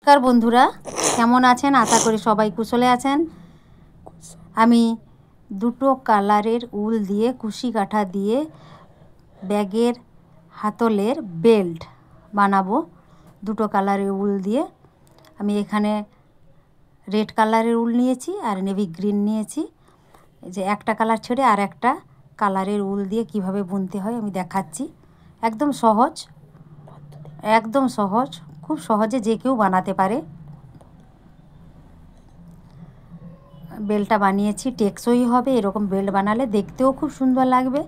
নমস্কার বন্ধুরা, কেমন আছেন? আশা করি সবাই কুশলে আছেন। আমি দুটো কালারের উল দিয়ে কুশি কাঁথা দিয়ে ব্যাগের হাতলের বেল্ট বানাবো। দুটো কালারের উল দিয়ে আমি এখানে রেড কালারের উল নিয়েছি আর নেভি গ্রিন নিয়েছি। যে একটা কালার ছেড়ে আর একটা কালারের উল দিয়ে কিভাবে বুনতে হয় আমি দেখাচ্ছি। একদম সহজ, খুব সহজে যে কেউ বানাতে পারে। বেল্টটা বানিয়েছি, টেকসই হবে। এরকম বেল্ট বানালে দেখতেও খুব সুন্দর লাগবে।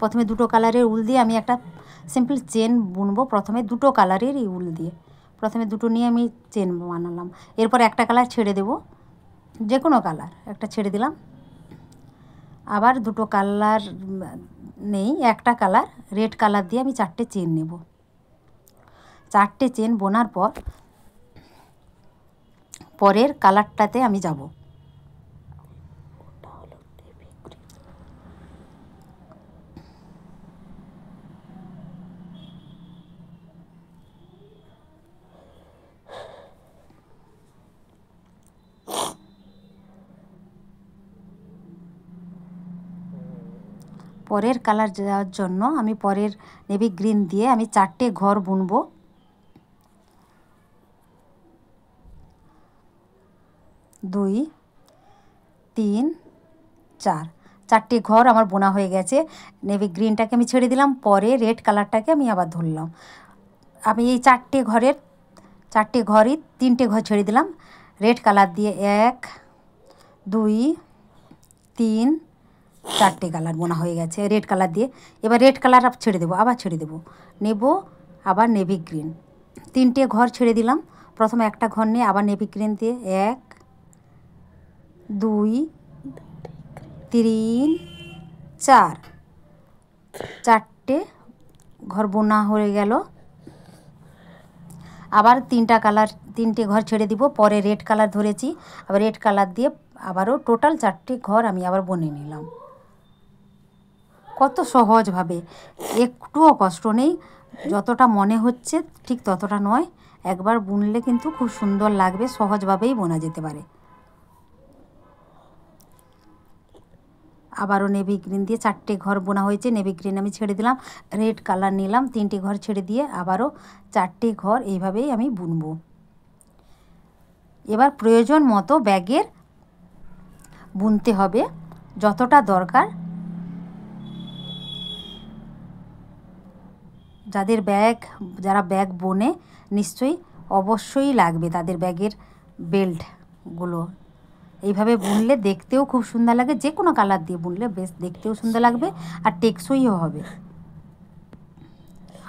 প্রথমে দুটো কালারের উল দিয়ে আমি একটা সিম্পল চেন বুনবো। প্রথমে দুটো কালারের এই উল দিয়ে প্রথমে দুটো নিয়ে আমি চেন বানালাম। এরপর একটা কালার ছেড়ে দেব, যে কোনো কালার একটা ছেড়ে দিলাম। আবার দুটো কালার নেই, একটা কালার রেড কালার দিয়ে আমি চারটে চেন নেব। চারটে চেন বোনার পর পরের কালারটাতে আমি যাব। পরের কালার যাওয়ার জন্য আমি পরের নেভি গ্রিন দিয়ে আমি চারটে ঘর বুনবো। দুই, তিন, চার, চারটে ঘর আমার বোনা হয়ে গেছে। নেভি গ্রিনটাকে আমি ছেড়ে দিলাম, পরে রেড কালারটাকে আমি আবার ধরলাম। আমি এই চারটে ঘরই তিনটে ঘর ছেড়ে দিলাম রেড কালার দিয়ে। এক, দুই, তিন, চারটে কালার বোনা হয়ে গেছে রেড কালার দিয়ে। এবার রেড কালার ছেড়ে দেবো, আবার ছেড়ে দেবো, নেব আবার নেভি গ্রিন। তিনটে ঘর ছেড়ে দিলাম। প্রথমে একটা ঘর নিয়ে আবার নেভি গ্রিন দিয়ে এক, দুই, তিন, চার, চারটে ঘর বোনা হয়ে গেল। আবার তিনটে ঘর ছেড়ে দিব, পরে রেড কালার ধরেছি, আবার রেড কালার দিয়ে আবারও টোটাল চারটে ঘর আমি আবার বুনে নিলাম। কত সহজভাবে, একটুও কষ্ট নেই। যতটা মনে হচ্ছে ঠিক ততটা নয়। একবার বুনলে কিন্তু খুব সুন্দর লাগবে, সহজভাবেই বোনা যেতে পারে। আবারও নেভি গ্রিন দিয়ে চারটে ঘর বোনা হয়েছে। নেভি গ্রিন আমি ছেড়ে দিলাম, রেড কালার নিলাম, তিনটে ঘর ছেড়ে দিয়ে আবারও চারটে ঘর এইভাবেই আমি বুনবো। এবার প্রয়োজন মতো ব্যাগের বুনতে হবে, যতটা দরকার। যারা ব্যাগ বোনে নিশ্চয়ই অবশ্যই লাগবে তাদের ব্যাগের বেল্টগুলো। এইভাবে বুনলে দেখতেও খুব সুন্দর লাগে। যে কোনো কালার দিয়ে বুনলে বেশ দেখতেও সুন্দর লাগবে আর টেকসইও হবে।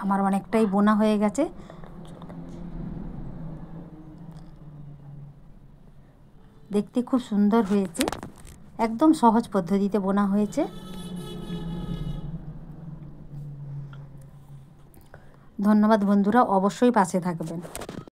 আমার অনেকটাই বোনা হয়ে গেছে। দেখতে খুব সুন্দর হয়েছে, একদম সহজ পদ্ধতিতে বোনা হয়েছে। ধন্যবাদ বন্ধুরা, অবশ্যই পাশে থাকবেন।